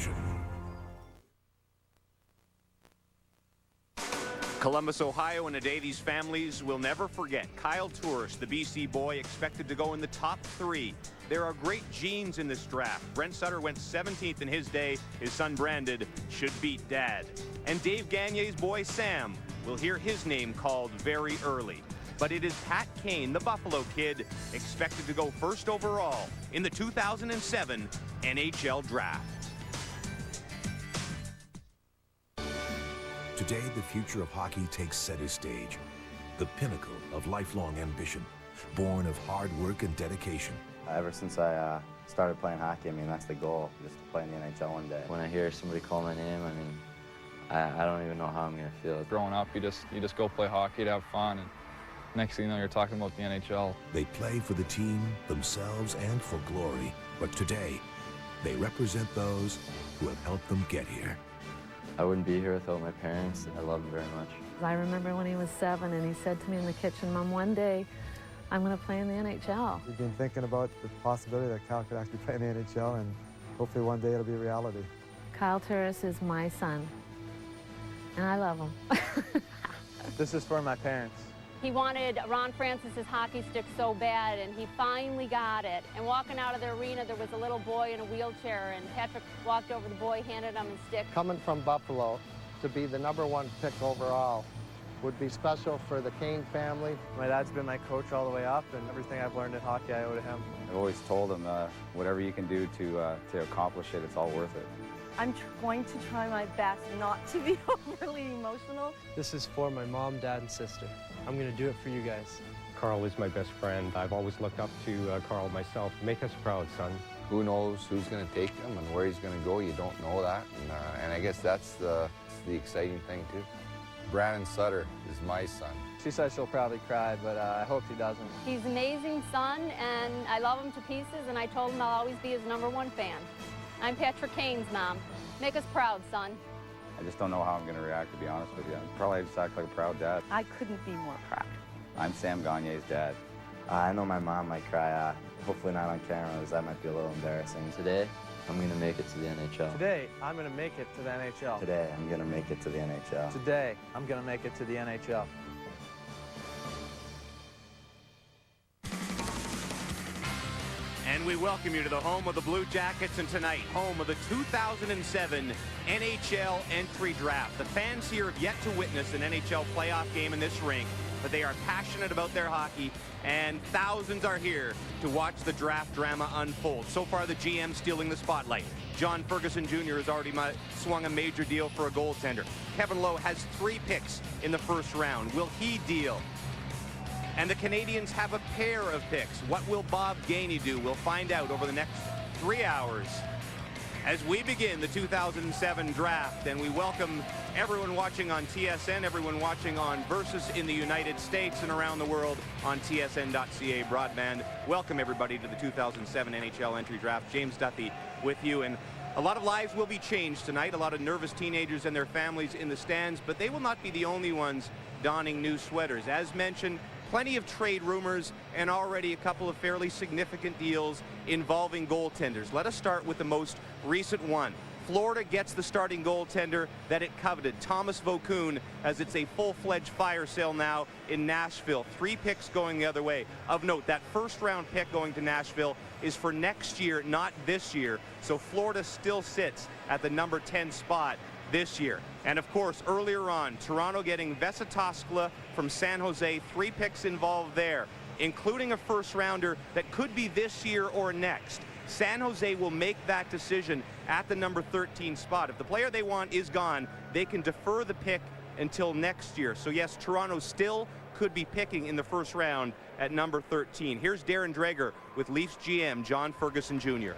passion. Columbus, Ohio, and a day these families will never forget. Kyle Tourish, the BC boy, expected to go in the top 3. There are great genes in this draft. Brent Sutter went 17th in his day. His son Brandon should beat Dad. And Dave Gagne's boy Sam will hear his name called very early. But it is Pat Kane, the Buffalo kid, expected to go first overall in the 2007 NHL Draft. Today, the future of hockey takes center stage. The pinnacle of lifelong ambition, born of hard work and dedication. Ever since I started playing hockey, I mean, that's the goal, just to play in the NHL one day. When I hear somebody call my name, I mean, I don't even know how I'm going to feel. Growing up, you just go play hockey to have fun, and next thing you know, you're talking about the NHL. They play for the team, themselves, and for glory. But today, they represent those who have helped them get here. I wouldn't be here without my parents. I love them very much. I remember when he was 7 and he said to me in the kitchen, Mom, one day I'm going to play in the NHL. We've been thinking about the possibility that Kyle could actually play in the NHL, and hopefully one day it'll be a reality. Kyle Turris is my son, and I love him. This is for my parents. He wanted Ron Francis's hockey stick so bad, and he finally got it. And walking out of the arena, there was a little boy in a wheelchair, and Patrick walked over the boy, handed him his stick. Coming from Buffalo to be the #1 pick overall would be special for the Kane family. My dad's been my coach all the way up, and everything I've learned in hockey I owe to him. I've always told him, whatever you can do to accomplish it, it's all worth it. I'm going to try my best not to be overly emotional. This is for my mom, dad, and sister. I'm going to do it for you guys. Carl is my best friend. I've always looked up to Carl myself. Make us proud, son. Who knows who's going to take him and where he's going to go? You don't know that. And I guess that's the exciting thing, too. Brandon Sutter is my son. She says she'll probably cry, but I hope she doesn't. He's an amazing son, and I love him to pieces, and I told him I'll always be his #1 fan. I'm Patrick Kane's mom. Make us proud, son. I just don't know how I'm going to react, to be honest with you. I'd probably just act like a proud dad. I couldn't be more proud. I'm Sam Gagne's dad. I know my mom might cry. Hopefully not on camera, because that might be a little embarrassing. Today, I'm going to make it to the NHL. Today, I'm going to make it to the NHL. Today, I'm going to make it to the NHL. Today, I'm going to make it to the NHL. And we welcome you to the home of the Blue Jackets, and tonight, home of the 2007 NHL Entry Draft. The fans here have yet to witness an NHL playoff game in this rink, but they are passionate about their hockey, and thousands are here to watch the draft drama unfold. So far, the GM stealing the spotlight. John Ferguson Jr. has already swung a major deal for a goaltender. Kevin Lowe has 3 picks in the first round. Will he deal? And the Canadians have a pair of picks. What will Bob Gainey do? We'll find out over the next 3 hours as we begin the 2007 draft. And we welcome everyone watching on TSN, everyone watching on Versus in the United States and around the world on tsn.ca broadband. Welcome everybody to the 2007 NHL Entry Draft. James Duthie with you. And a lot of lives will be changed tonight. A lot of nervous teenagers and their families in the stands, but they will not be the only ones donning new sweaters. As mentioned, plenty of trade rumors and already a couple of fairly significant deals involving goaltenders. Let us start with the most recent one. Florida gets the starting goaltender that it coveted, Thomas Vokoun, as it's a full-fledged fire sale now in Nashville. 3 picks going the other way. Of note, that first-round pick going to Nashville is for next year, not this year. So Florida still sits at the number 10 spot this year. And of course, earlier on, Toronto getting Vesa Toskala from San Jose. 3 picks involved there, including a first-rounder that could be this year or next. San Jose will make that decision at the number 13 spot. If the player they want is gone, they can defer the pick until next year. So yes, Toronto still could be picking in the first round at number 13. Here's Darren Dreger with Leafs GM John Ferguson Jr.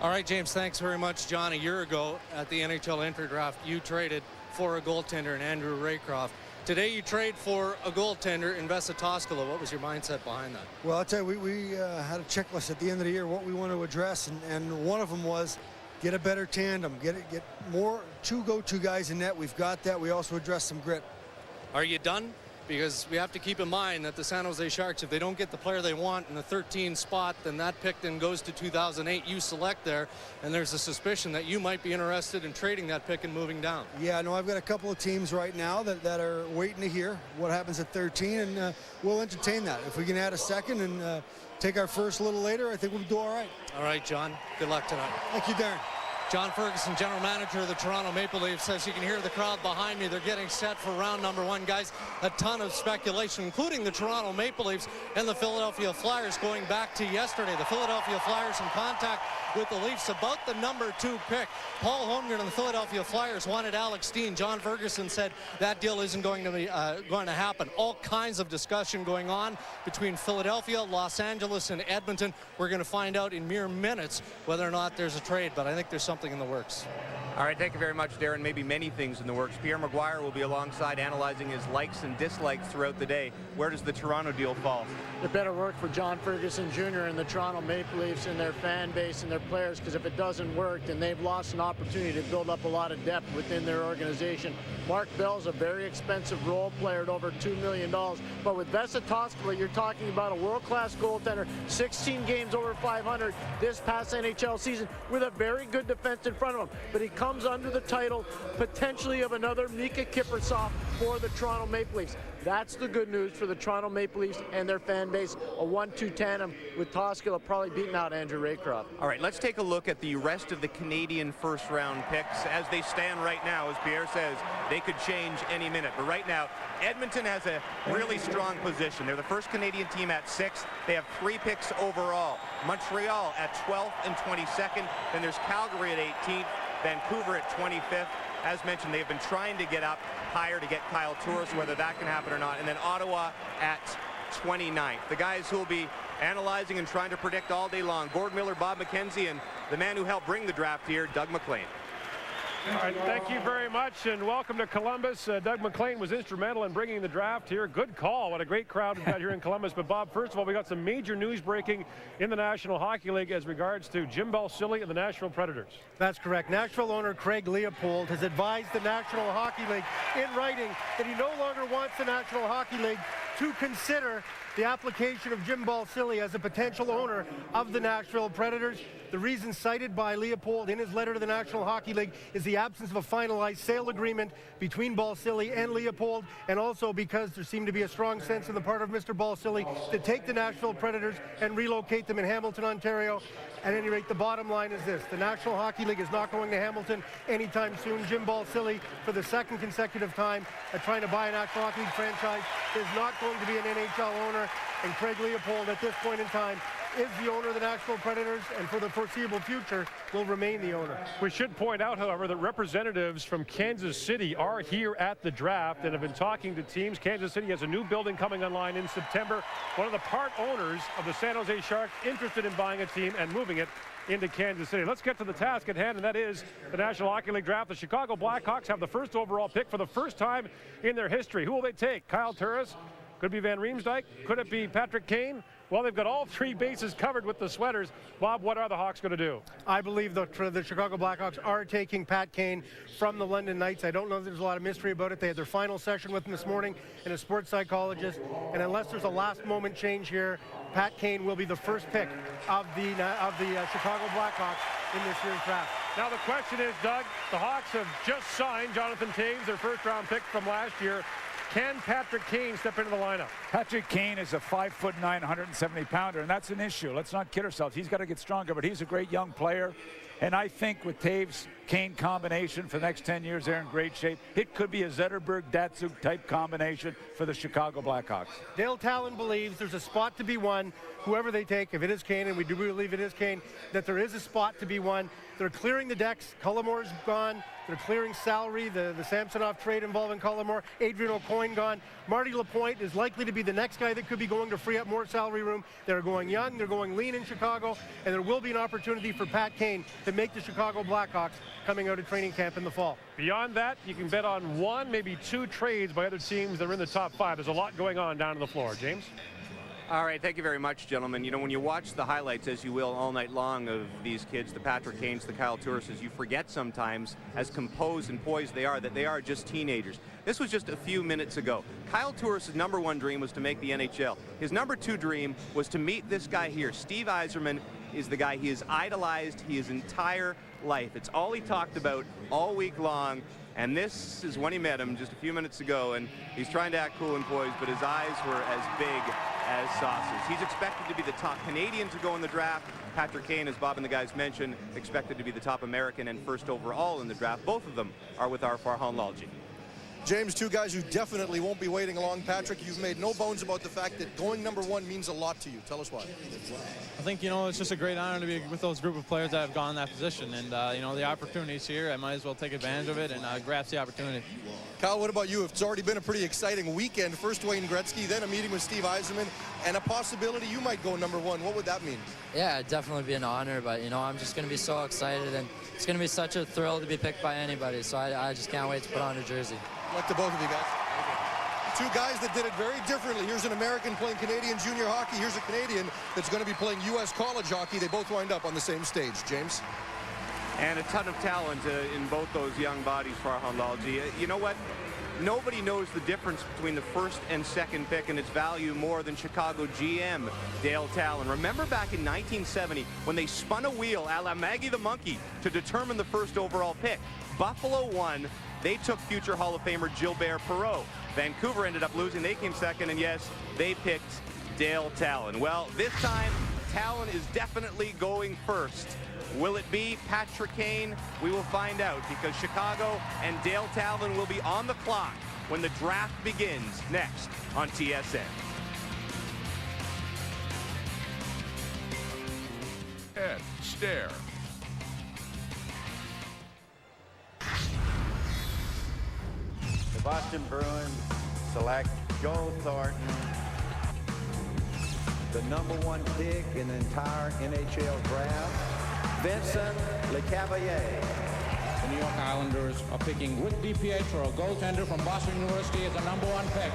All right, James, thanks very much. John, a year ago at the NHL Entry Draft, you traded for a goaltender in Andrew Raycroft. Today you trade for a goaltender in Vesa Toskala. What was your mindset behind that? Well, I'll tell you, we had a checklist at the end of the year, what we want to address, and one of them was get a better tandem, get more 2 go-to guys in net. We've got that. We also addressed some grit. Are you done because we have to keep in mind that the San Jose Sharks, if they don't get the player they want in the 13 spot, then that pick then goes to 2008. You select there, and there's a suspicion that you might be interested in trading that pick and moving down. Yeah, no, I've got a couple of teams right now that are waiting to hear what happens at 13, and we'll entertain that. If we can add a second and take our first a little later, I think we'll do all right. All right, John. Good luck tonight. Thank you, Darren. John Ferguson, general manager of the Toronto Maple Leafs, says you can hear the crowd behind me. They're getting set for round number one. Guys, a ton of speculation, including the Toronto Maple Leafs and the Philadelphia Flyers going back to yesterday. The Philadelphia Flyers in contact with the Leafs about the number 2 pick. Paul Holmgren and the Philadelphia Flyers wanted Alex Steen. John Ferguson said that deal isn't going to happen. All kinds of discussion going on between Philadelphia, Los Angeles, and Edmonton. We're going to find out in mere minutes whether or not there's a trade, but I think there's something in the works. All right, thank you very much, Darren. Maybe many things in the works. Pierre Maguire will be alongside analyzing his likes and dislikes throughout the day. Where does the Toronto deal fall? It better work for John Ferguson Jr. and the Toronto Maple Leafs and their fan base and their players, because if it doesn't work, then they've lost an opportunity to build up a lot of depth within their organization. Mark Bell's a very expensive role player at over $2 million, but with Vesa Toskala, you're talking about a world-class goaltender, 16 games over 500 this past NHL season with a very good defense in front of him, but he comes under the title potentially of another Mika Kiprusoff for the Toronto Maple Leafs. That's the good news for the Toronto Maple Leafs and their fan base. A 1-2 tandem with Toskala probably beating out Andrew Raycroft. All right, let's take a look at the rest of the Canadian first-round picks as they stand right now. As Pierre says, they could change any minute. But right now, Edmonton has a really strong position. They're the first Canadian team at 6. They have 3 picks overall. Montreal at 12th and 22nd. Then there's Calgary at 18th. Vancouver at 25th. As mentioned, they've been trying to get up higher to get Kyle Turris, whether that can happen or not. And then Ottawa at 29th. The guys who will be analyzing and trying to predict all day long, Gord Miller, Bob McKenzie, and the man who helped bring the draft here, Doug MacLean. All right, thank you very much, and welcome to Columbus. Doug MacLean was instrumental in bringing the draft here. Good call. What a great crowd we've got here in Columbus. But, Bob, first of all, we got some major news breaking in the National Hockey League as regards to Jim Balsillie and the Nashville Predators. That's correct. Nashville owner Craig Leopold has advised the National Hockey League in writing that he no longer wants the National Hockey League to consider the application of Jim Balsillie as a potential owner of the Nashville Predators. The reason cited by Leopold in his letter to the National Hockey League is the absence of a finalized sale agreement between Balsillie and Leopold, and also because there seemed to be a strong sense on the part of Mr. Balsillie to take the Nashville Predators and relocate them in Hamilton, Ontario. At any rate, the bottom line is this. The National Hockey League is not going to Hamilton anytime soon. Jim Balsillie, for the second consecutive time, trying to buy a National Hockey League franchise, is not going to be an NHL owner. And Craig Leopold, at this point in time, is the owner of the Nashville Predators, and for the foreseeable future will remain the owner. We should point out, however, that representatives from Kansas City are here at the draft and have been talking to teams. Kansas City has a new building coming online in September. One of the part owners of the San Jose Sharks interested in buying a team and moving it into Kansas City. Let's get to the task at hand, and that is the National Hockey League draft. The Chicago Blackhawks have the first overall pick for the first time in their history. Who will they take? Kyle Turris? Could it be Van Riemsdyk? Could it be Patrick Kane? Well, they've got all 3 bases covered with the sweaters. Bob, what are the Hawks going to do? I believe the Chicago Blackhawks are taking Pat Kane from the London Knights. I don't know if there's a lot of mystery about it. They had their final session with him this morning and a sports psychologist. And unless there's a last-moment change here, Pat Kane will be the first pick of the Chicago Blackhawks in this year's draft. Now the question is, Doug, the Hawks have just signed Jonathan Toews, their first-round pick from last year. Can Patrick Kane step into the lineup? Patrick Kane is a 5'9", 170-pounder, and that's an issue. Let's not kid ourselves. He's got to get stronger, but he's a great young player. And I think with Toews-Kane combination for the next 10 years, they're in great shape. It could be a Zetterberg-Datsuk type combination for the Chicago Blackhawks. Dale Talon believes there's a spot to be won, whoever they take. If it is Kane, and we do believe it is Kane, that there is a spot to be won. They're clearing the decks. Cullimore's gone. They're clearing salary. The Samsonov trade involving Cullimore. Adrian Aucoin gone. Marty Lapointe is likely to be the next guy that could be going to free up more salary room. They're going young. They're going lean in Chicago. And there will be an opportunity for Pat Kane to make the Chicago Blackhawks coming out of training camp in the fall. Beyond that, you can bet on 1, maybe 2 trades by other teams that are in the top 5. There's a lot going on down on the floor. James? All right, thank you very much, gentlemen. You know, when you watch the highlights, as you will all night long, of these kids, the Patrick Kanes, the Kyle Turrises, you forget sometimes, as composed and poised they are, that they are just teenagers. This was just a few minutes ago. Kyle Turris' #1 dream was to make the NHL. His #2 dream was to meet this guy here. Steve Yzerman is the guy he has idolized his entire life. It's all he talked about all week long. And this is when he met him just a few minutes ago, and he's trying to act cool and poised, but his eyes were as big as saucers. He's expected to be the top Canadian to go in the draft. Patrick Kane, as Bob and the guys mentioned, expected to be the top American and first overall in the draft. Both of them are with our Farhan Lalji. James, two guys who definitely won't be waiting along. Patrick, you've made no bones about the fact that going #1 means a lot to you. Tell us why. I think, you know, it's just a great honor to be with those group of players that have gone in that position. And, you know, the opportunity's here. I might as well take advantage of it and grasp the opportunity. Kyle, what about you? It's already been a pretty exciting weekend. First Wayne Gretzky, then a meeting with Steve Yzerman, and a possibility you might go #1. What would that mean? Yeah, it'd definitely be an honor, but, you know, I'm just going to be so excited, and it's going to be such a thrill to be picked by anybody, so I just can't wait to put on a jersey. Luck to both of you guys. Two guys that did it very differently. Here's an American playing Canadian junior hockey. Here's a Canadian that's going to be playing U.S. college hockey. They both wind up on the same stage. James? And a ton of talent in both those young bodies, Farhan Lalji. You know what? Nobody knows the difference between the first and second pick and its value more than Chicago GM Dale Talon. Remember back in 1970 when they spun a wheel a la Maggie the Monkey to determine the first overall pick? Buffalo won. They took future Hall of Famer Gilbert Perreault. Vancouver ended up losing. They came second, and yes, they picked Dale Talon. Well, this time, Talon is definitely going first. Will it be Patrick Kane? We will find out, because Chicago and Dale Talon will be on the clock when the draft begins next on TSN. Ed, stare. The Boston Bruins select Joe Thornton, the #1 pick in the entire NHL draft, Vincent LeCavalier. The New York Islanders are picking Rick DiPietro, a goaltender from Boston University, as the #1 pick.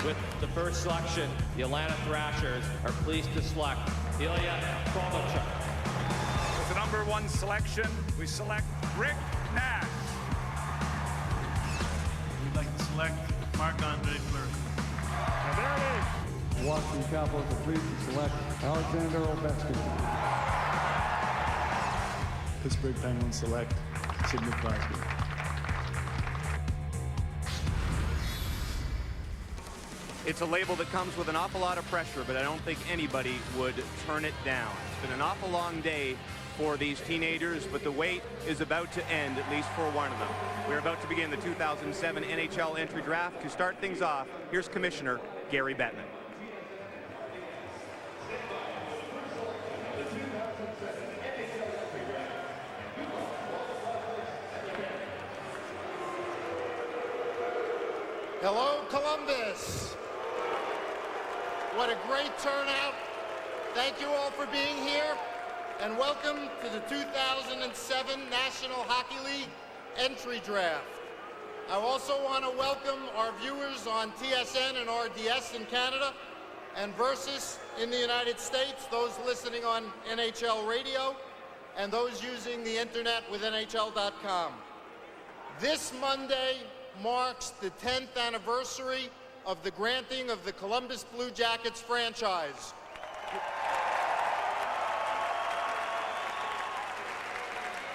With the first selection, the Atlanta Thrashers are pleased to select Ilya Kovalchuk. With the #1 selection, we select Rick Nash. We'd like to select Marc-Andre Fleury. And there it is. Washington Capitals are pleased to select Alexander Ovechkin. Pittsburgh Penguins select Sidney Crosby. It's a label that comes with an awful lot of pressure, but I don't think anybody would turn it down. It's been an awful long day for these teenagers, but the wait is about to end, at least for one of them. We're about to begin the 2007 NHL entry draft. To start things off, here's Commissioner Gary Bettman. Hello, Columbus. What a great turnout. Thank you all for being here, and welcome to the 2007 National Hockey League entry draft. I also want to welcome our viewers on TSN and RDS in Canada, and Versus in the United States, those listening on NHL radio, and those using the internet with NHL.com. This Monday marks the 10th anniversary of the granting of the Columbus Blue Jackets franchise.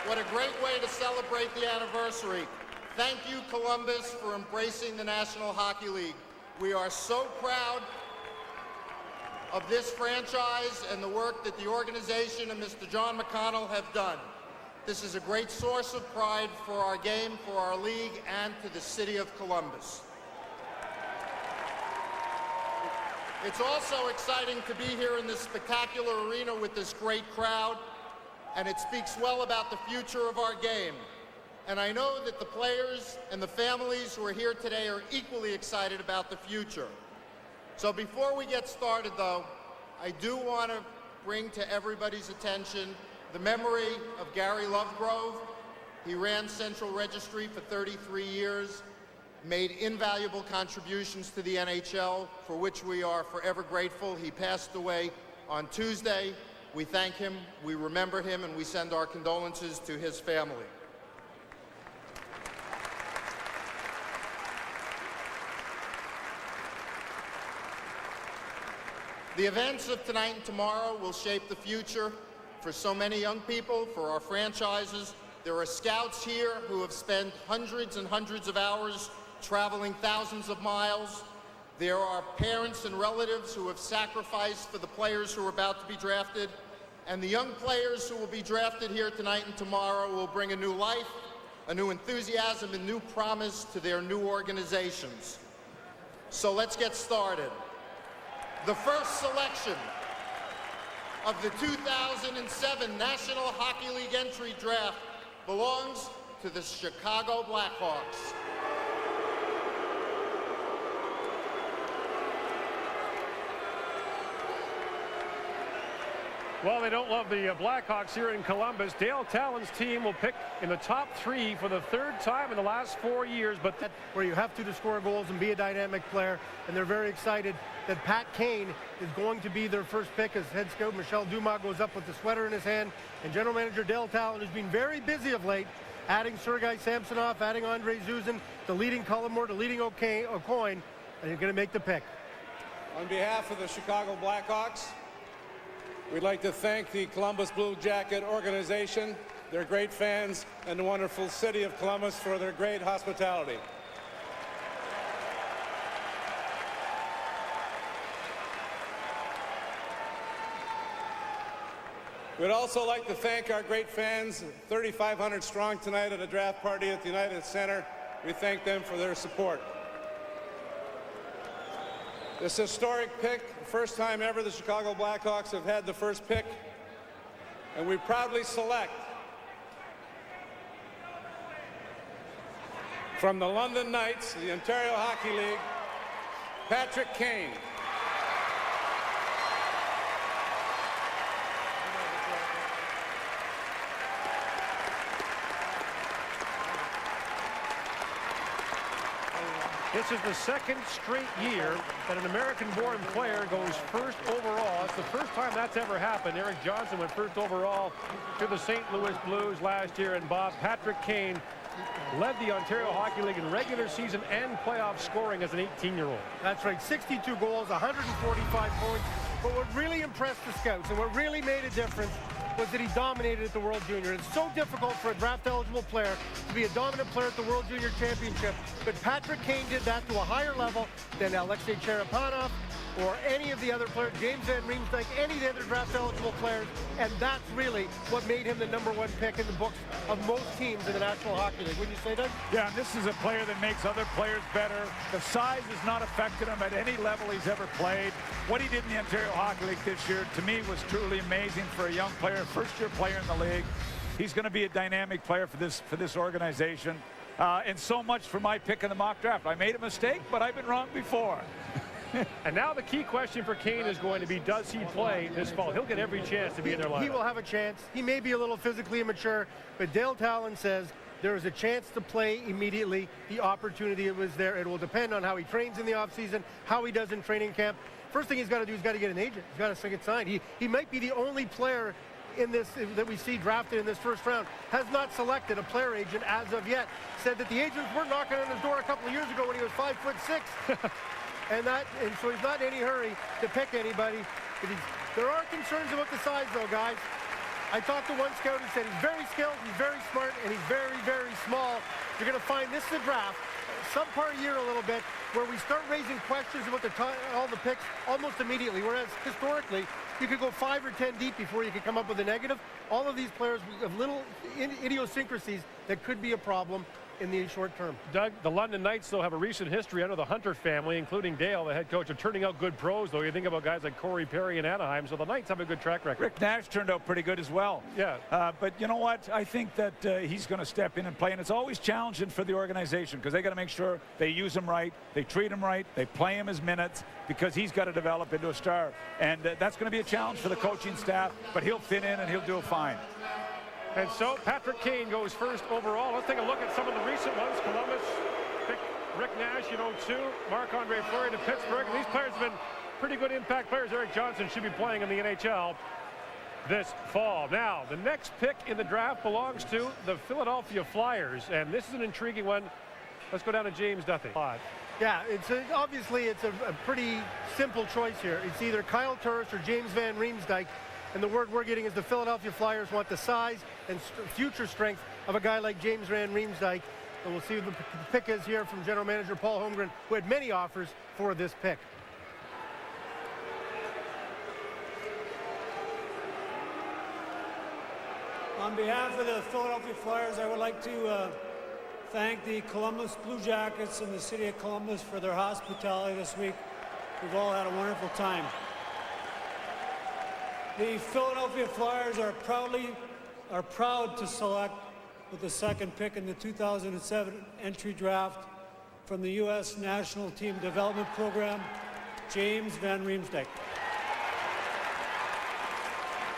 What a great way to celebrate the anniversary. Thank you, Columbus, for embracing the National Hockey League. We are so proud of this franchise and the work that the organization and Mr. John McConnell have done. This is a great source of pride for our game, for our league, and to the city of Columbus. It's also exciting to be here in this spectacular arena with this great crowd, and it speaks well about the future of our game. And I know that the players and the families who are here today are equally excited about the future. So before we get started, though, I do want to bring to everybody's attention the memory of Gary Lovegrove. He ran Central Registry for 33 years, made invaluable contributions to the NHL, for which we are forever grateful. He passed away on Tuesday. We thank him, we remember him, and we send our condolences to his family. The events of tonight and tomorrow will shape the future for so many young people, for our franchises. There are scouts here who have spent hundreds and hundreds of hours traveling thousands of miles. There are parents and relatives who have sacrificed for the players who are about to be drafted. And the young players who will be drafted here tonight and tomorrow will bring a new life, a new enthusiasm, and new promise to their new organizations. So let's get started. The first selection of the 2007 National Hockey League entry draft belongs to the Chicago Blackhawks. Well, they don't love the Blackhawks here in Columbus. Dale Talon's team will pick in the top 3 for the 3rd time in the last 4 years. But where you have to score goals and be a dynamic player, and they're very excited that Pat Kane is going to be their first pick as head scout Michel Dumas goes up with the sweater in his hand, and general manager Dale Talon has been very busy of late, adding Sergei Samsonov, adding Andre Zuzin, deleting Cullimore, deleting O'Coin, and you're going to make the pick. On behalf of the Chicago Blackhawks, we'd like to thank the Columbus Blue Jacket organization, their great fans, and the wonderful city of Columbus for their great hospitality. We'd also like to thank our great fans, 3,500 strong tonight at a draft party at the United Center. We thank them for their support. This historic pick, the first time ever the Chicago Blackhawks have had the first pick, and we proudly select from the London Knights, the Ontario Hockey League, Patrick Kane. this is the 2nd straight year that an American-born player goes first overall. It's the first time that's ever happened. Eric Johnson went first overall to the St. Louis Blues last year, and Patrick Kane led the Ontario Hockey League in regular season and playoff scoring as an 18-year-old. That's right, 62 goals, 145 points. But what really impressed the scouts and what really made a difference was that he dominated at the World Junior. It's so difficult for a draft-eligible player to be a dominant player at the World Junior Championship, but Patrick Kane did that to a higher level than Alexei Cherepanov or any of the other players, James Van Riemsdyk, any of the other draft-eligible players, and that's really what made him the #1 pick in the books of most teams in the National Hockey League. Wouldn't you say, Doug? Yeah, and this is a player that makes other players better. The size has not affected him at any level he's ever played. What he did in the Ontario Hockey League this year, to me, was truly amazing for a young player, first-year player in the league. He's going to be a dynamic player for this organization. And so much for my pick in the mock draft. I made a mistake, but I've been wrong before. And now the key question for Kane is going to be, does he play this fall? He'll get every chance to be in their lineup. He will have a chance. He may be a little physically immature, but Dale Talon says there is a chance to play immediately. The opportunity was there. It will depend on how he trains in the offseason, how he does in training camp. First thing he's got to do is got to get an agent. He's got to get signed. He might be the only player in this that we see drafted in this first round has not selected a player agent as of yet. Said that the agents were knocking on his door a couple of years ago when he was 5'6". And so he's not in any hurry to pick anybody. There are concerns about the size, though, guys. I talked to one scout who said he's very skilled, he's very smart, and he's very, very small. You're going to find this is a draft, subpar year a little bit, where we start raising questions about all the picks almost immediately, whereas historically, you could go 5 or 10 deep before you could come up with a negative. All of these players have little idiosyncrasies that could be a problem in the short term. Doug, the London Knights, though, have a recent history under the Hunter family, including Dale, the head coach, of turning out good pros, though. You think about guys like Corey Perry in Anaheim, so the Knights have a good track record. Rick Nash turned out pretty good as well. Yeah. But you know what? I think that he's going to step in and play, and it's always challenging for the organization because they got to make sure they use him right, they treat him right, they play him his minutes, because he's got to develop into a star. And that's going to be a challenge for the coaching staff, but he'll fit in and he'll do fine. And so Patrick Kane goes first overall. Let's take a look at some of the recent ones. Columbus picked Rick Nash in 02, Marc-Andre Fleury to Pittsburgh, and these players have been pretty good impact players. Eric Johnson should be playing in the NHL this fall. Now, the next pick in the draft belongs to the Philadelphia Flyers, and this is an intriguing one. Let's go down to James Duthie. Yeah, obviously it's a pretty simple choice here. It's either Kyle Turris or James Van Riemsdyk, and the word we're getting is the Philadelphia Flyers want the size and future strength of a guy like James Van Riemsdyk. And we'll see what the pick is here from General Manager Paul Holmgren, who had many offers for this pick. On behalf of the Philadelphia Flyers, I would like to thank the Columbus Blue Jackets and the City of Columbus for their hospitality this week. We've all had a wonderful time. The Philadelphia Flyers are proud to select with the second pick in the 2007 entry draft from the U.S. National Team Development Program, James Van Riemsdyk.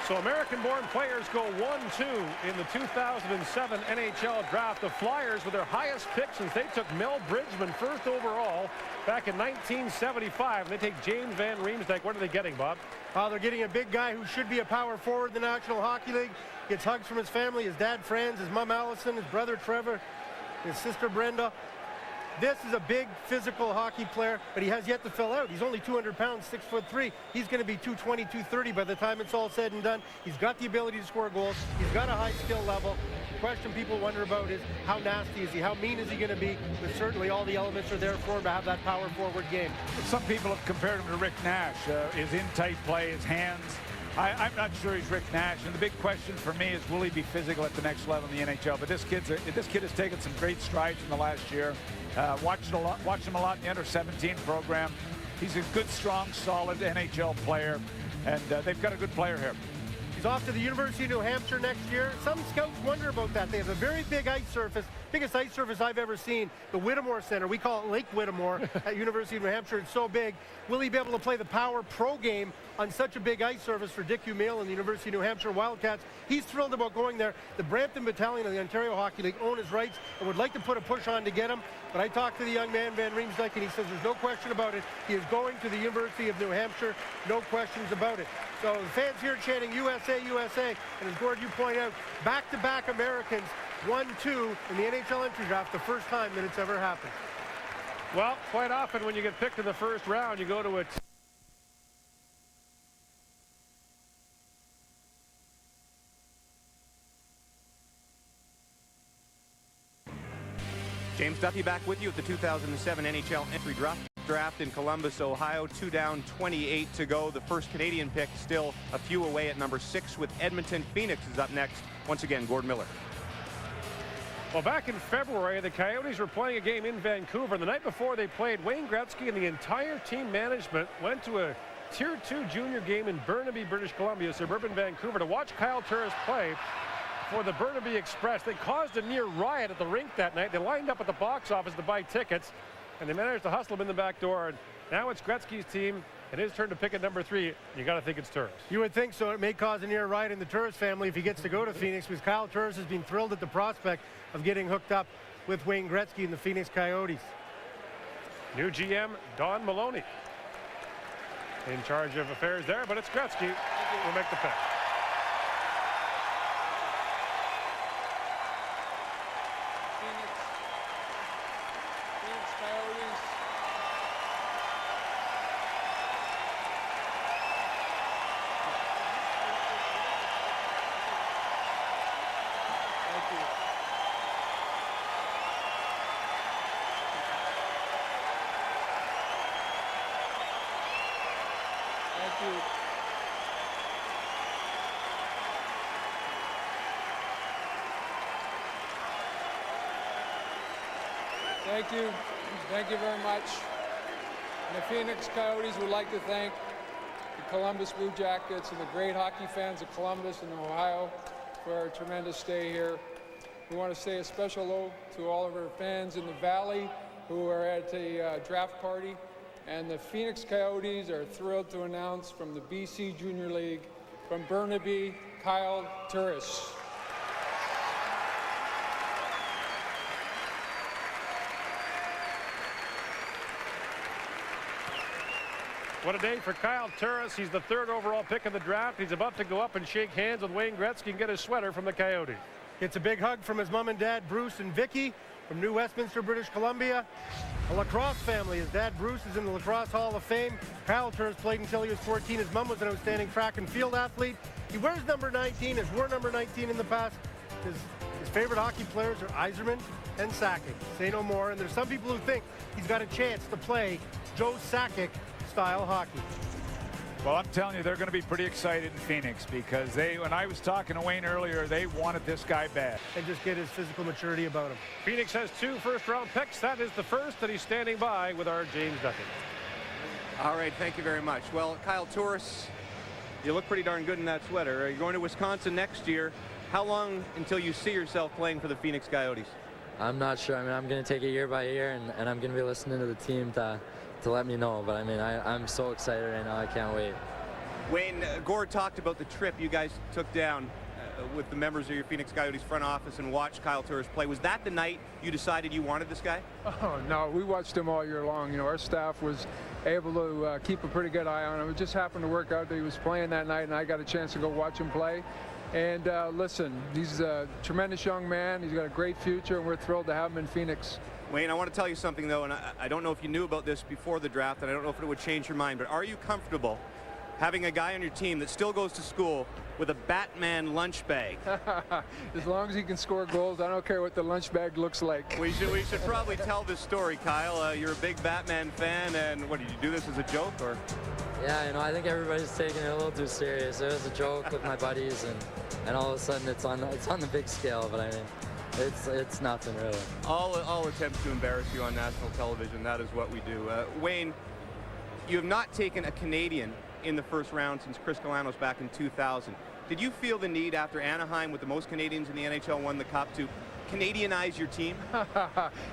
So American-born players go 1-2 in the 2007 NHL Draft. The Flyers with their highest pick since they took Mel Bridgman first overall back in 1975. They take James Van Riemsdyk. What are they getting, Bob? They're getting a big guy who should be a power forward in the National Hockey League. Gets hugs from his family, his dad Franz, his mom Allison, his brother Trevor, his sister Brenda. This is a big physical hockey player, but he has yet to fill out. He's only 200 pounds, 6'3". He's going to be 220, 230 by the time it's all said and done. He's got the ability to score goals. He's got a high skill level. The question people wonder about is how nasty is he? How mean is he going to be? But certainly all the elements are there for him to have that power forward game. Some people have compared him to Rick Nash. His in-tight play, his hands. I'm not sure he's Rick Nash, and the big question for me is, will he be physical at the next level in the NHL? But this kid has taken some great strides in the last year. Watched him a lot in the under-17 program. He's a good, strong, solid NHL player, and they've got a good player here. He's off to the University of New Hampshire next year. Some scouts wonder about that. They have a very big ice surface, biggest ice surface I've ever seen, the Whittemore Center. We call it Lake Whittemore at University of New Hampshire. It's so big. Will he be able to play the power pro game on such a big ice surface for Dick Umail and the University of New Hampshire Wildcats? He's thrilled about going there. The Brampton Battalion of the Ontario Hockey League own his rights and would like to put a push on to get him. But I talked to the young man, Van Riemsdyk, and he says there's no question about it. He is going to the University of New Hampshire. No questions about it. So the fans here chanting USA, USA. And as Gord, you point out, back-to-back Americans, 1-2 in the NHL entry draft, the first time that it's ever happened. Well, quite often when you get picked in the first round, you go to a James Duthie back with you at the 2007 NHL entry draft in Columbus, Ohio. 2 down, 28 to go. The first Canadian pick still a few away at number 6 with Edmonton. Phoenix is up next. Once again, Gord Miller. Well, back in February, the Coyotes were playing a game in Vancouver. The night before they played, Wayne Gretzky and the entire team management went to a Tier 2 junior game in Burnaby, British Columbia, suburban Vancouver, to watch Kyle Turris play for the Burnaby Express. They caused a near riot at the rink that night. They lined up at the box office to buy tickets, and they managed to hustle him in the back door. And now it's Gretzky's team and his turn to pick at number 3. You got to think it's Turris. You would think so. It may cause a near riot in the Turris family if he gets to go to Phoenix, because Kyle Turris has been thrilled at the prospect of getting hooked up with Wayne Gretzky and the Phoenix Coyotes. New GM Don Maloney in charge of affairs there, but it's Gretzky who will make the pick. Thank you. Thank you very much. And the Phoenix Coyotes would like to thank the Columbus Blue Jackets and the great hockey fans of Columbus and Ohio for a tremendous stay here. We want to say a special hello to all of our fans in the Valley who are at the draft party. And the Phoenix Coyotes are thrilled to announce from the BC Junior League, from Burnaby, Kyle Turris. What a day for Kyle Turris. He's the 3rd overall pick in the draft. He's about to go up and shake hands with Wayne Gretzky and get his sweater from the Coyotes. Gets a big hug from his mom and dad, Bruce and Vicky, from New Westminster, British Columbia. A lacrosse family. His dad, Bruce, is in the Lacrosse Hall of Fame. Kyle Turris played until he was 14. His mom was an outstanding track and field athlete. He wears number 19, has worn number 19 in the past. His favorite hockey players are Yzerman and Sakic. Say no more. And there's some people who think he's got a chance to play Joe Sakic style hockey. Well, I'm telling you, they're going to be pretty excited in Phoenix because when I was talking to Wayne earlier, they wanted this guy bad. And just get his physical maturity about him. Phoenix has 2 first-round picks. That is the first that he's standing by with our James Duffy. All right, thank you very much. Well, Kyle Turris, you look pretty darn good in that sweater. Are you going to Wisconsin next year? How long until you see yourself playing for the Phoenix Coyotes? I'm not sure. I mean, I'm going to take it year by year, and I'm going to be listening to the team to let me know. But I mean, I'm so excited right now. I can't wait. Wayne, Gord talked about the trip you guys took down with the members of your Phoenix Coyotes front office and watched Kyle Turris play. Was that the night you decided you wanted this guy? Oh, no, we watched him all year long. You know, our staff was able to keep a pretty good eye on him. It just happened to work out that he was playing that night, and I got a chance to go watch him play. And listen, he's a tremendous young man. He's got a great future, and we're thrilled to have him in Phoenix. Wayne, I want to tell you something, though, and I don't know if you knew about this before the draft, and I don't know if it would change your mind, but are you comfortable having a guy on your team that still goes to school with a Batman lunch bag? As long as he can score goals, I don't care what the lunch bag looks like. We should probably tell this story, Kyle. You're a big Batman fan, and what, did you do this as a joke, or? Yeah, you know, I think everybody's taking it a little too serious. It was a joke with my buddies, and all of a sudden it's on the big scale. But I mean, it's nothing really. All attempts to embarrass you on national television, that is what we do. Wayne, you have not taken a Canadian in the first round since Chris Galanos back in 2000. Did you feel the need after Anaheim, with the most Canadians in the NHL won the Cup, to Canadianize your team?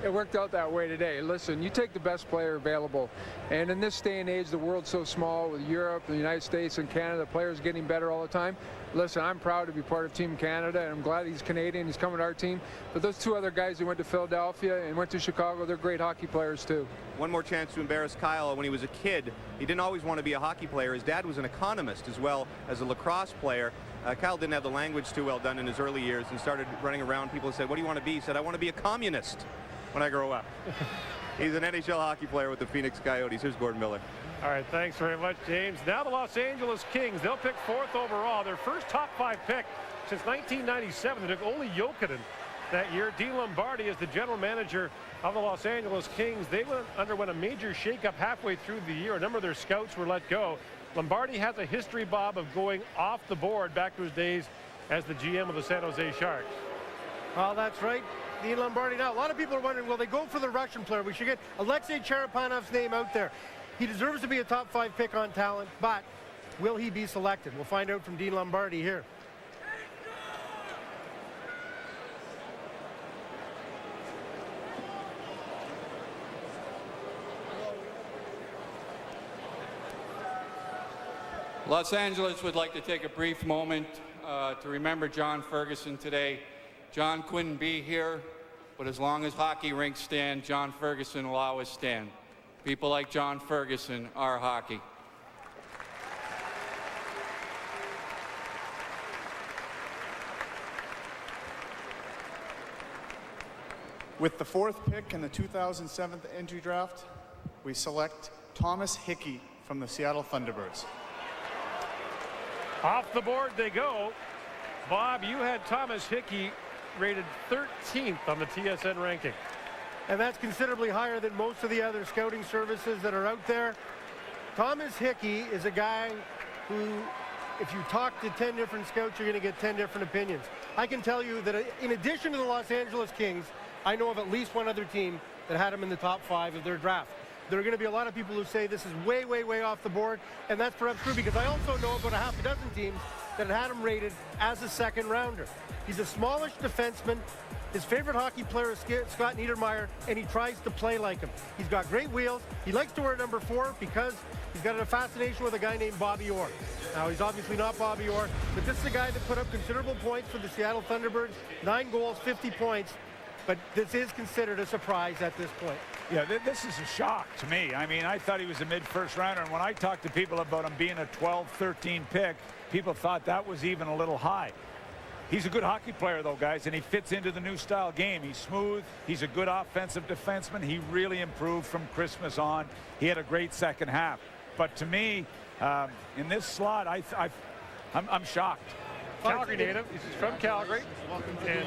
It worked out that way today. Listen, you take the best player available, and in this day and age, the world's so small with Europe, the United States, and Canada, players getting better all the time. Listen, I'm proud to be part of Team Canada, and I'm glad he's Canadian. He's coming to our team. But those 2 other guys who went to Philadelphia and went to Chicago, they're great hockey players too. One more chance to embarrass Kyle. When he was a kid, he didn't always want to be a hockey player. His dad was an economist as well as a lacrosse player. Kyle didn't have the language too well done in his early years and started running around. People said, "What do you want to be?" He said, "I want to be a communist when I grow up." He's an NHL hockey player with the Phoenix Coyotes. Here's Gordon Miller. All right, thanks very much, James. Now the Los Angeles Kings, they'll pick 4th overall. Their first top 5 pick since 1997. They took Olli Jokinen that year. Dean Lombardi is the general manager of the Los Angeles Kings. They underwent a major shakeup halfway through the year. A number of their scouts were let go. Lombardi has a history, Bob, of going off the board back to his days as the GM of the San Jose Sharks. Well, that's right. Dean Lombardi. Now, a lot of people are wondering, will they go for the Russian player? We should get Alexei Cherepanov's name out there. He deserves to be a top 5 pick on talent, but will he be selected? We'll find out from Dean Lombardi here. Los Angeles would like to take a brief moment to remember John Ferguson today. John couldn't be here, but as long as hockey rinks stand, John Ferguson will always stand. People like John Ferguson are hockey. With the 4th pick in the 2007 entry draft, we select Thomas Hickey from the Seattle Thunderbirds. Off the board they go. Bob, you had Thomas Hickey rated 13th on the TSN ranking. And that's considerably higher than most of the other scouting services that are out there. Thomas Hickey is a guy who, if you talk to 10 different scouts, you're going to get 10 different opinions. I can tell you that in addition to the Los Angeles Kings, I know of at least one other team that had him in the top 5 of their draft. There are going to be a lot of people who say this is way, way, way off the board, and that's perhaps true because I also know about a half a dozen teams that had him rated as a 2nd rounder. He's a smallish defenseman. His favorite hockey player is Scott Niedermayer, and he tries to play like him. He's got great wheels. He likes to wear number 4 because he's got a fascination with a guy named Bobby Orr. Now, he's obviously not Bobby Orr, but this is a guy that put up considerable points for the Seattle Thunderbirds, 9 goals, 50 points, but this is considered a surprise at this point. Yeah, this is a shock to me. I mean, I thought he was a mid-first rounder, and when I talked to people about him being a 12, 13 pick, people thought that was even a little high. He's a good hockey player, though, guys, and he fits into the new style game. He's smooth. He's a good offensive defenseman. He really improved from Christmas on. He had a great second half. But to me, in this slot, I'm shocked. Calgary native. He's from Calgary and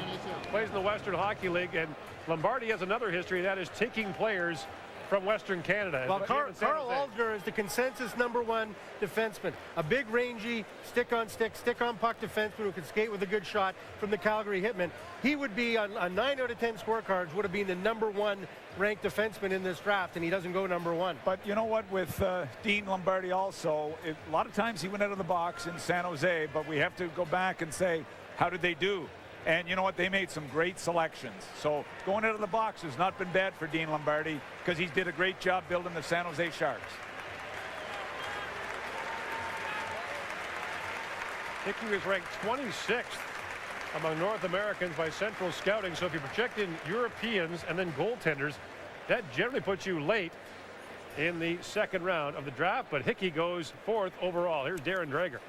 plays in the Western Hockey League. And Lombardi has another history, that is taking players from Western Canada. Well, Carl Alsner is the consensus #1 defenseman. A big, rangy, stick-on-stick, stick-on-puck defenseman who can skate with a good shot from the Calgary Hitmen. He would be on 9 out of 10 scorecards, would have been the #1 ranked defenseman in this draft, and he doesn't go #1. But you know what, with Dean Lombardi also, a lot of times he went out of the box in San Jose, but we have to go back and say, how did they do? And you know what? They made some great selections. So going out of the box has not been bad for Dean Lombardi because he did a great job building the San Jose Sharks. Hickey was ranked 26th among North Americans by Central Scouting. So if you project in Europeans and then goaltenders, that generally puts you late in the second round of the draft. But Hickey goes 4th overall. Here's Darren Dreger.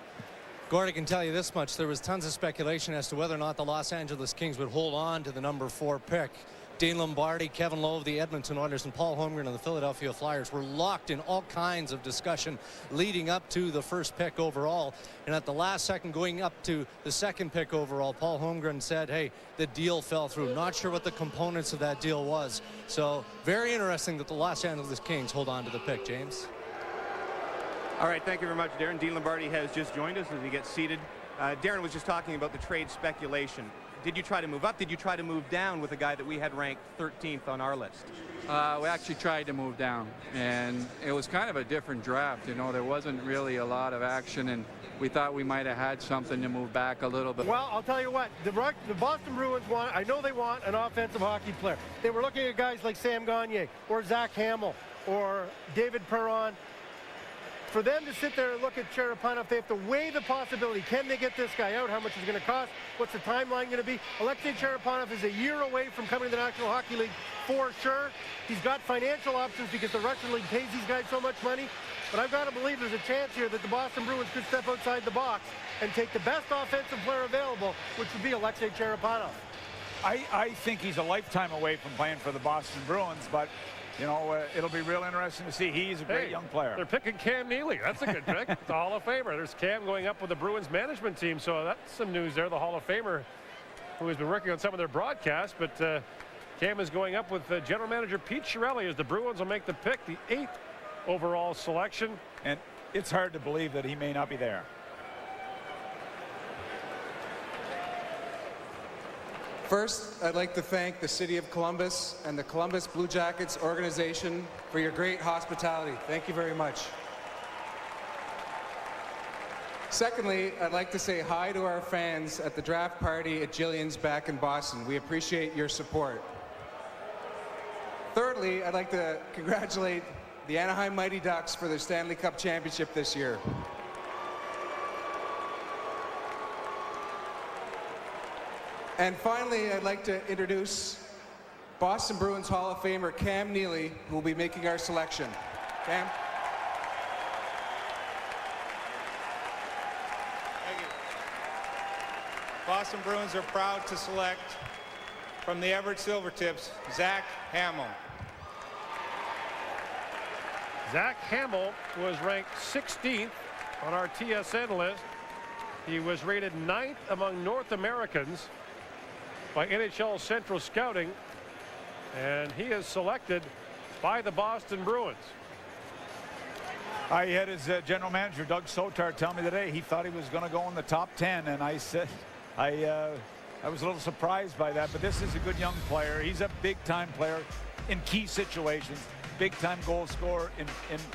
Gord, I can tell you this much. There was tons of speculation as to whether or not the Los Angeles Kings would hold on to the #4 pick. Dean Lombardi, Kevin Lowe of the Edmonton Oilers, and Paul Holmgren of the Philadelphia Flyers were locked in all kinds of discussion leading up to the first pick overall. And at the last second, going up to the second pick overall, Paul Holmgren said, hey, the deal fell through. Not sure what the components of that deal was. So very interesting that the Los Angeles Kings hold on to the pick, James. All right, thank you very much, Darren. Dean Lombardi has just joined us as he gets seated. Darren was just talking about the trade speculation. Did you try to move up? Did you try to move down with a guy that we had ranked 13th on our list? We actually tried to move down, and it was kind of a different draft. You know, there wasn't really a lot of action, and we thought we might have had something to move back a little bit. Well, I'll tell you what, the Boston Bruins want, I know they want an offensive hockey player. They were looking at guys like Sam Gagner or Zach Hamill or David Perron. For them to sit there and look at Cherepanov, they have to weigh the possibility. Can they get this guy out? How much is it going to cost? What's the timeline going to be? Alexei Cherepanov is a year away from coming to the National Hockey League for sure. He's got financial options because the Russian League pays these guys so much money. But I've got to believe there's a chance here that the Boston Bruins could step outside the box and take the best offensive player available, which would be Alexei Cherepanov. I think he's a lifetime away from playing for the Boston Bruins, but you know, it'll be real interesting to see. He's a great young player. They're picking Cam Neely. That's a good pick. The Hall of Famer. There's Cam going up with the Bruins management team. So that's some news there. The Hall of Famer who has been working on some of their broadcasts. But Cam is going up with general manager Pete Chiarelli as the Bruins will make the pick, the 8th overall selection. And it's hard to believe that he may not be there. First, I'd like to thank the City of Columbus and the Columbus Blue Jackets organization for your great hospitality. Thank you very much. Secondly, I'd like to say hi to our fans at the draft party at Jillian's back in Boston. We appreciate your support. Thirdly, I'd like to congratulate the Anaheim Mighty Ducks for their Stanley Cup championship this year. And finally, I'd like to introduce Boston Bruins Hall of Famer Cam Neely, who will be making our selection. Cam. Thank you. Boston Bruins are proud to select from the Everett Silvertips, Zach Hamill. Zach Hamill was ranked 16th on our TSN list. He was rated 9th among North Americans by NHL Central Scouting, and he is selected by the Boston Bruins. I had his general manager Doug Sotar tell me today he thought he was going to go in the top 10, and I said I was a little surprised by that, but this is a good young player. He's a big-time player in key situations, big-time goal scorer in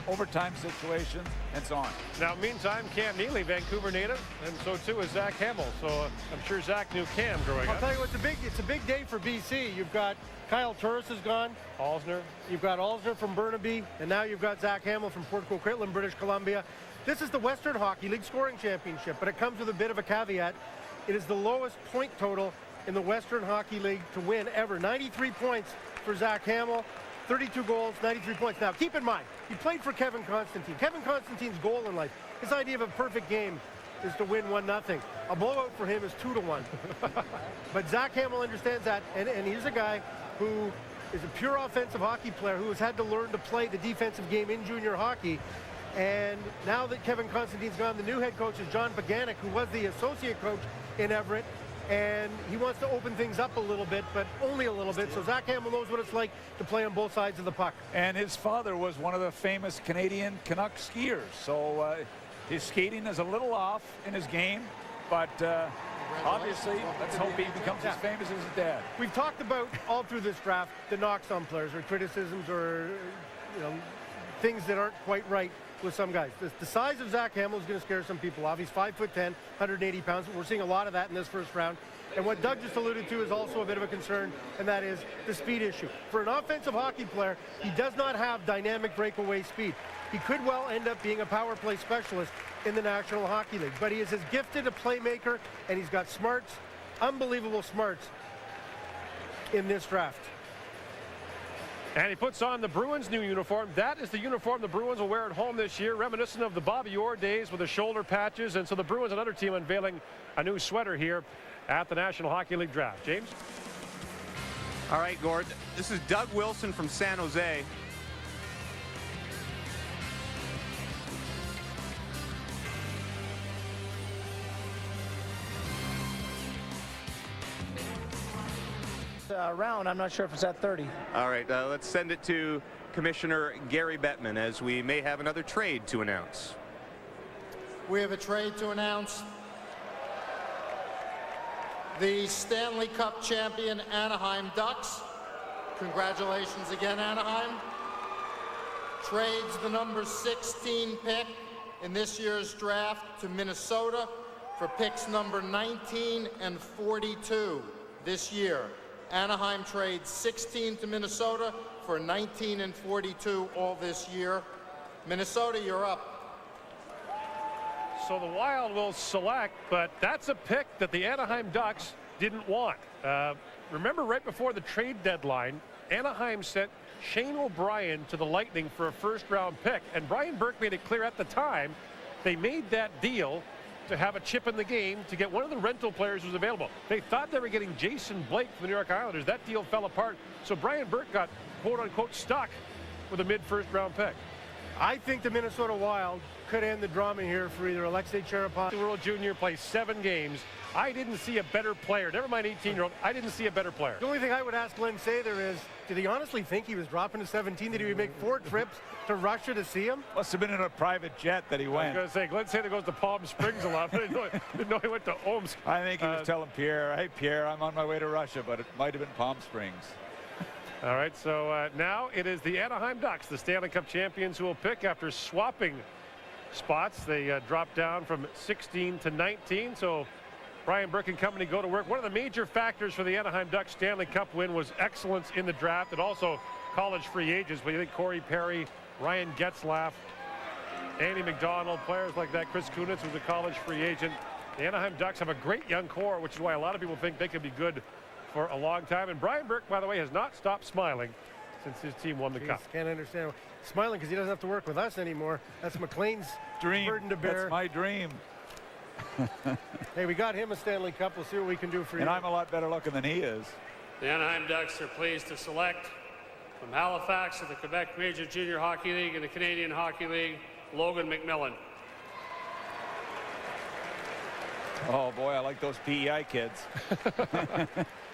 overtime situations, and so on. Now, meantime, Cam Neely, Vancouver native, and so too is Zach Hamill. So I'm sure Zach knew Cam growing up. I'll tell you what, it's a big day for BC. You've got Kyle Turris is gone. Alsner. You've got Alsner from Burnaby, and now you've got Zach Hamill from Port Coquitlam, British Columbia. This is the Western Hockey League scoring championship, but it comes with a bit of a caveat. It is the lowest point total in the Western Hockey League to win ever. 93 points for Zach Hamill. 32 goals, 93 points. Now, keep in mind, he played for Kevin Constantine. Kevin Constantine's goal in life, his idea of a perfect game is to win 1-0. A blowout for him is 2-1. But Zach Hamill understands that, and he's a guy who is a pure offensive hockey player who has had to learn to play the defensive game in junior hockey. And now that Kevin Constantine's gone, the new head coach is John Paganik, who was the associate coach in Everett, and he wants to open things up a little bit, but only a little bit. So Zach Hamill knows what it's like to play on both sides of the puck. And his father was one of the famous Canadian Canuck skiers, so his skating is a little off in his game, but obviously, let's hope he becomes as famous as his dad. We've talked about all through this draft the knocks on players or criticisms or things that aren't quite right with some guys. The size of Zach Hamill is going to scare some people off. He's 5'10", 180 pounds. We're seeing a lot of that in this first round. And what Doug just alluded to is also a bit of a concern, and that is the speed issue. For an offensive hockey player, he does not have dynamic breakaway speed. He could well end up being a power play specialist in the National Hockey League, but he is as gifted a playmaker, and he's got smarts, unbelievable smarts in this draft. And he puts on the Bruins' new uniform. That is the uniform the Bruins will wear at home this year, reminiscent of the Bobby Orr days with the shoulder patches. And so the Bruins, another team, unveiling a new sweater here at the National Hockey League Draft. James? All right, Gord. This is Doug Wilson from San Jose. Round. I'm not sure if it's at 30. All right, let's send it to Commissioner Gary Bettman, as we may have another trade to announce. We have a trade to announce. The Stanley Cup champion Anaheim Ducks. Congratulations again, Anaheim. Trades the number 16 pick in this year's draft to Minnesota for picks number 19 and 42 this year. Anaheim trades 16 to Minnesota for 19 and 42 all this year. Minnesota, you're up. So the Wild will select, but that's a pick that the Anaheim Ducks didn't want. Remember, right before the trade deadline, Anaheim sent Shane O'Brien to the Lightning for a first-round pick, and Brian Burke made it clear at the time they made that deal to have a chip in the game to get one of the rental players who was available. They thought they were getting Jason Blake from the New York Islanders. That deal fell apart, so Brian Burke got quote-unquote stuck with a mid-first-round pick. I think the Minnesota Wild could end the drama here for either Alexei Cherepov. The World Junior plays 7 games. I didn't see a better player. Never mind 18-year-old. I didn't see a better player. The only thing I would ask Glenn Sather is, did he honestly think he was dropping to 17? Did he make 4 trips to Russia to see him? Must have been in a private jet that he went. I was going to say, Glenn Sather goes to Palm Springs a lot, but I didn't know he went to Omsk. I think he was telling Pierre, hey, Pierre, I'm on my way to Russia, but it might have been Palm Springs. All right, so now it is the Anaheim Ducks, the Stanley Cup champions, who will pick after swapping spots. They dropped down from 16 to 19, so Brian Burke and company go to work. One of the major factors for the Anaheim Ducks Stanley Cup win was excellence in the draft and also college free agents. But you think Corey Perry, Ryan Getzlaff, Andy McDonald, players like that, Chris Kunitz was a college free agent. The Anaheim Ducks have a great young core, which is why a lot of people think they could be good for a long time. And Brian Burke, by the way, has not stopped smiling since his team won the cup. Can't understand. Smiling because he doesn't have to work with us anymore. That's McLean's dream. Burden to bear. That's my dream. Hey, we got him a Stanley Cup. We'll see what we can do for you. And I'm a lot better looking than he is. The Anaheim Ducks are pleased to select from Halifax of the Quebec Major Junior Hockey League and the Canadian Hockey League, Logan McMillan. Oh boy, I like those PEI kids.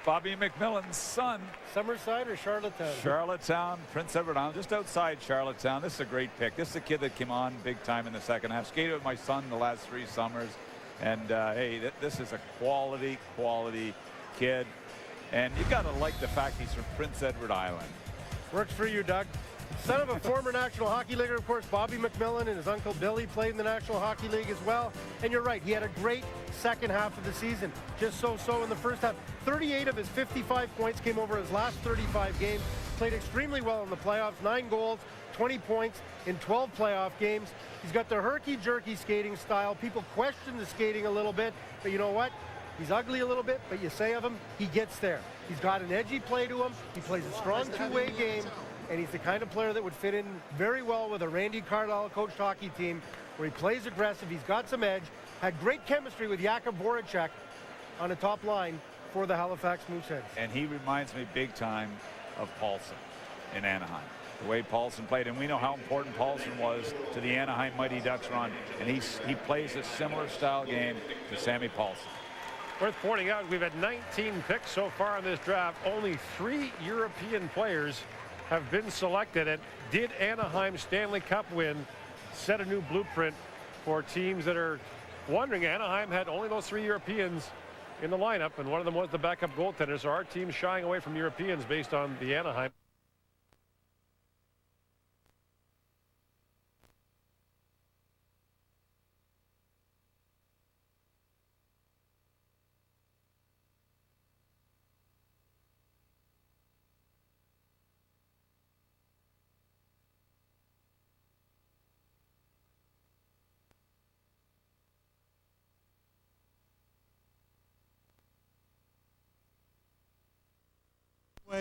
Bobby McMillan's son. Summerside or Charlottetown? Charlottetown, Prince Edward Island, just outside Charlottetown. This is a great pick. This is a kid that came on big time in the second half. Skated with my son the last 3 summers. And hey, this is a quality kid. And you got to like the fact he's from Prince Edward Island. Works for you, Doug. Son of a former National Hockey Leaguer, of course, Bobby McMillan, and his uncle Billy played in the National Hockey League as well. And you're right, he had a great second half of the season. Just so-so in the first half. 38 of his 55 points came over his last 35 games. Played extremely well in the playoffs. 9 goals, 20 points in 12 playoff games. He's got the herky-jerky skating style. People question the skating a little bit, but you know what? He's ugly a little bit, but you say of him, he gets there. He's got an edgy play to him. He plays a strong 2-way game. and he's the kind of player that would fit in very well with a Randy Carlisle-coached hockey team where he plays aggressive, he's got some edge, had great chemistry with Jakub Voracek on the top line for the Halifax Mooseheads. And he reminds me big time of Paulson in Anaheim. The way Paulson played, and we know how important Paulson was to the Anaheim Mighty Ducks run, and he plays a similar style game to Sammy Paulson. Worth pointing out, we've had 19 picks so far in this draft. Only 3 European players have been selected. And did Anaheim's Stanley Cup win set a new blueprint for teams that are wondering? Anaheim had only those 3 Europeans in the lineup, and one of them was the backup goaltender. So our team's shying away from Europeans based on the Anaheim.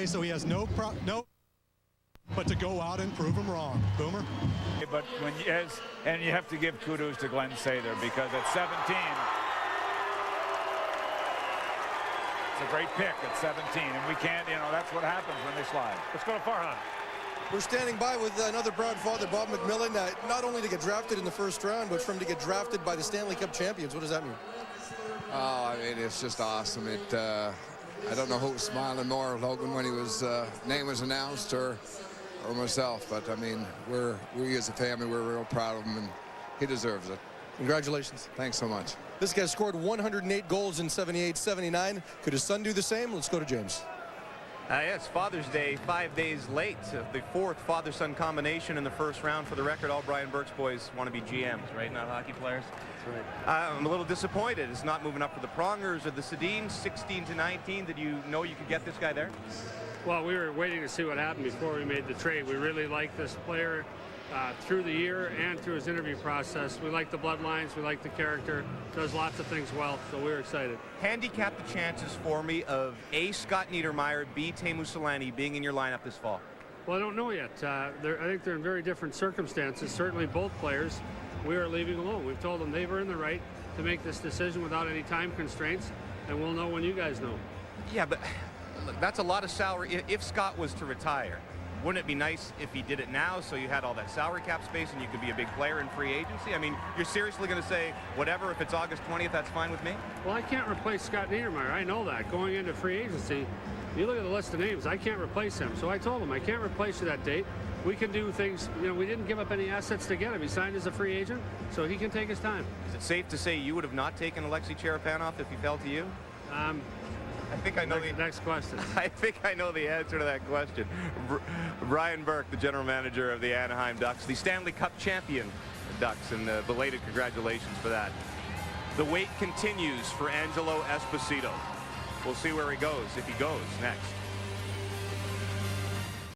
So he has no but to go out and prove him wrong. Boomer. But and you have to give kudos to Glenn Sather, because at 17, it's a great pick at 17, and we can't, that's what happens when they slide. Let's go to Farhan. We're standing by with another proud father, Bob McMillan, not only to get drafted in the first round, but from to get drafted by the Stanley Cup champions. What does that mean? Oh, I mean, it's just awesome. I don't know who was smiling more, Logan, when he was name was announced, or myself. But I mean, we as a family, we're real proud of him, and he deserves it. Congratulations. Thanks so much. This guy scored 108 goals in 78-79. Could his son do the same? Let's go to James. Yes, Father's Day 5 days late. The 4th father-son combination in the first round. For the record, all Brian Burke's boys want to be GMs, right? Not hockey players. That's right. I'm a little disappointed. It's not moving up for the Prongers or the Sedins, 16-19. Did you know you could get this guy there? Well, we were waiting to see what happened before we made the trade. We really like this player through the year and through his interview process. We like the bloodlines. We like the character. Does lots of things well, so we're excited. Handicap the chances for me of A, Scott Niedermayer, B, Teemu Selanne being in your lineup this fall. Well, I don't know yet. I think they're in very different circumstances. Certainly both players we are leaving alone. We've told them they've earned the right to make this decision without any time constraints, and we'll know when you guys know. Yeah, but that's a lot of salary. If Scott was to retire, wouldn't it be nice if he did it now, so you had all that salary cap space and you could be a big player in free agency? I mean, you're seriously going to say, whatever, if it's August 20th, that's fine with me? Well, I can't replace Scott Niedermayer. I know that. Going into free agency, you look at the list of names, I can't replace him. So I told him, I can't replace you that date. We can do things, we didn't give up any assets to get him. He signed as a free agent, so he can take his time. Is it safe to say you would have not taken Alexei Cherepanov if he fell to you? I think I know the next question. I think I know the answer to that question. Brian Burke, the general manager of the Anaheim Ducks, the Stanley Cup champion Ducks, and belated congratulations for that. The wait continues for Angelo Esposito. We'll see where he goes, if he goes next.